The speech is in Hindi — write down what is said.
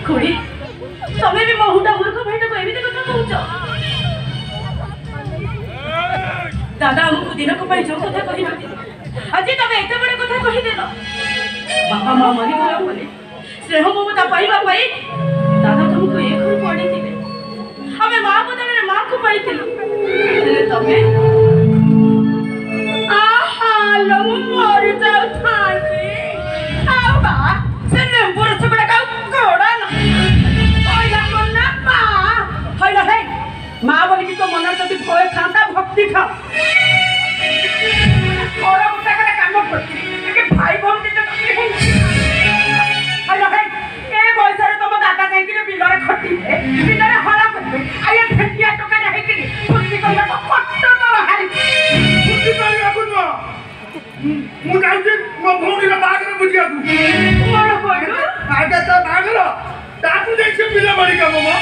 खुड़ी तमे भी बहुटा मूर्ख भाई को एमिति कथा कहउछ दादा हमको दिन को पाई जो कथा कहि आज तमे एते बड़ कथा कहि देलो बापा मां मरि गला बोले स्नेह ममता पाइबा पाई दादा तुमको एक घर पड़ी दिले हमें मां बदले मां को पाइथिलु तमे आहा लो मरि जाउ थाकी आबा से नेम्बुर सुबड़ा का कोड़ा ना ओइला कोना पा हइला हे मां बोली कि तो मन जति भय खांता भक्ति खा और उठा करे काम करती के भाई बहन के हइला हे ए बयसरे तुम दादा जाई बिलरे खटी बिलरे हला करबे आया भेटिया टका रहे कि फुर्ती करला तो कट्ट तो हारी फुर्ती करला कुनो मु जाउछि मो भौनी रा बागर बुझिया तू मोर कोइलो आगे तो बागर ताकू देखि बिल बड़ी का मम्मा